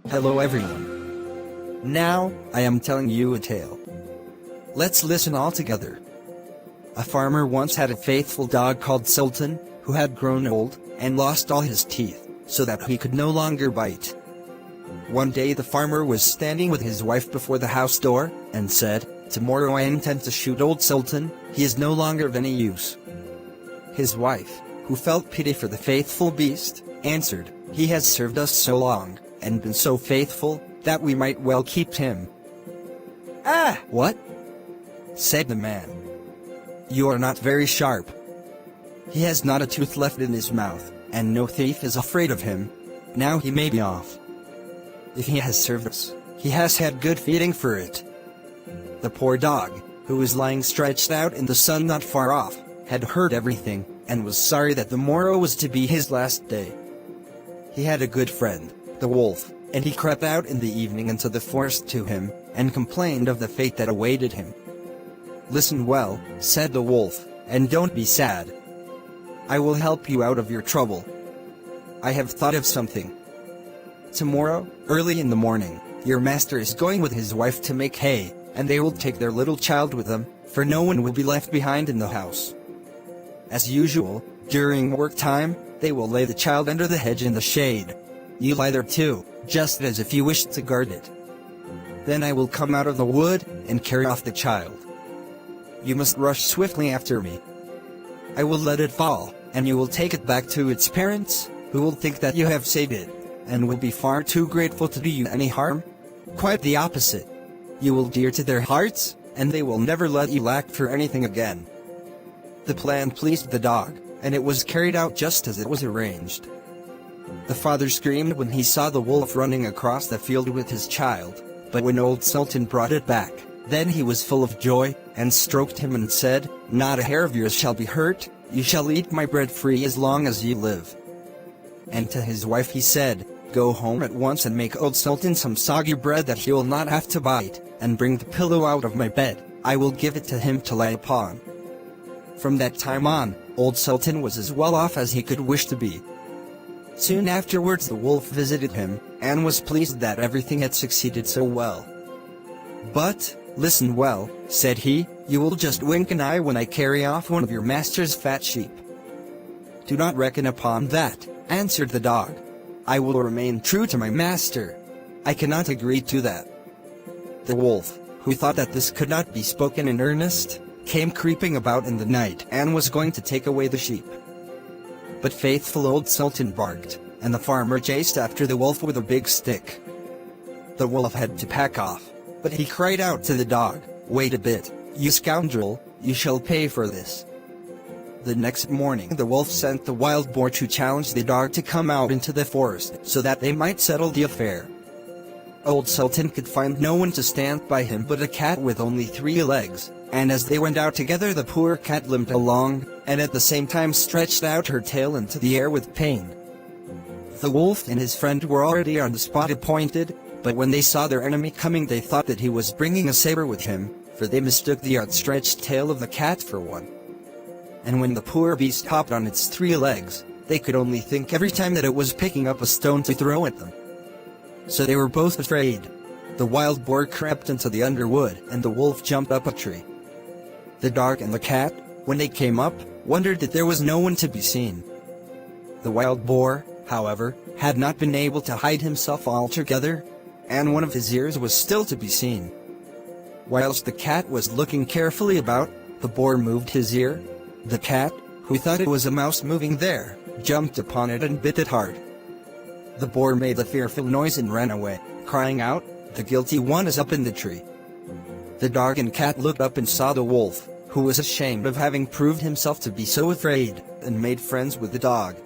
Hello everyone. Now, I am telling you a tale. Let's listen all together. A farmer once had a faithful dog called Sultan, who had grown old, and lost all his teeth, so that he could no longer bite. One day the farmer was standing with his wife before the house door, and said, "Tomorrow I intend to shoot old Sultan, he is no longer of any use." His wife, who felt pity for the faithful beast, answered, "He has served us so long, and been so faithful, that we might well keep him." "Ah, what?" said the man. "You are not very sharp. He has not a tooth left in his mouth, and no thief is afraid of him. Now he may be off. If he has served us, he has had good feeding for it." The poor dog, who was lying stretched out in the sun not far off, had heard everything, and was sorry that the morrow was to be his last day. He had a good friend, the wolf, and he crept out in the evening into the forest to him, and complained of the fate that awaited him. "Listen well," said the wolf, "and don't be sad. I will help you out of your trouble. I have thought of something. Tomorrow, early in the morning, your master is going with his wife to make hay, and they will take their little child with them, for no one will be left behind in the house. As usual, during work time, they will lay the child under the hedge in the shade. You lie there too, just as if you wished to guard it. Then I will come out of the wood, and carry off the child. You must rush swiftly after me. I will let it fall, and you will take it back to its parents, who will think that you have saved it, and will be far too grateful to do you any harm. Quite the opposite. You will dear to their hearts, and they will never let you lack for anything again." The plan pleased the dog, and it was carried out just as it was arranged. The father screamed when he saw the wolf running across the field with his child, but when old Sultan brought it back, then he was full of joy, and stroked him and said, "Not a hair of yours shall be hurt, you shall eat my bread free as long as you live." And to his wife he said, "Go home at once and make old Sultan some soggy bread that he will not have to bite, and bring the pillow out of my bed, I will give it to him to lie upon." From that time on, old Sultan was as well off as he could wish to be. Soon afterwards the wolf visited him, and was pleased that everything had succeeded so well. "But, listen well," said he, "you will just wink an eye when I carry off one of your master's fat sheep." "Do not reckon upon that," answered the dog. "I will remain true to my master. I cannot agree to that." The wolf, who thought that this could not be spoken in earnest, came creeping about in the night and was going to take away the sheep. But faithful old Sultan barked, and the farmer chased after the wolf with a big stick. The wolf had to pack off, but he cried out to the dog, "Wait a bit, you scoundrel, you shall pay for this." The next morning the wolf sent the wild boar to challenge the dog to come out into the forest so that they might settle the affair. Old Sultan could find no one to stand by him but a cat with only 3 legs, and as they went out together the poor cat limped along, and at the same time stretched out her tail into the air with pain. The wolf and his friend were already on the spot appointed, but when they saw their enemy coming they thought that he was bringing a saber with him, for they mistook the outstretched tail of the cat for one. And when the poor beast hopped on its 3 legs, they could only think every time that it was picking up a stone to throw at them. So they were both afraid. The wild boar crept into the underwood, and the wolf jumped up a tree. The dog and the cat, when they came up, wondered that there was no one to be seen. The wild boar, however, had not been able to hide himself altogether, and one of his ears was still to be seen. Whilst the cat was looking carefully about, the boar moved his ear. The cat, who thought it was a mouse moving there, jumped upon it and bit it hard. The boar made a fearful noise and ran away, crying out, "The guilty one is up in the tree." The dog and cat looked up and saw the wolf, who was ashamed of having proved himself to be so afraid, and made friends with the dog.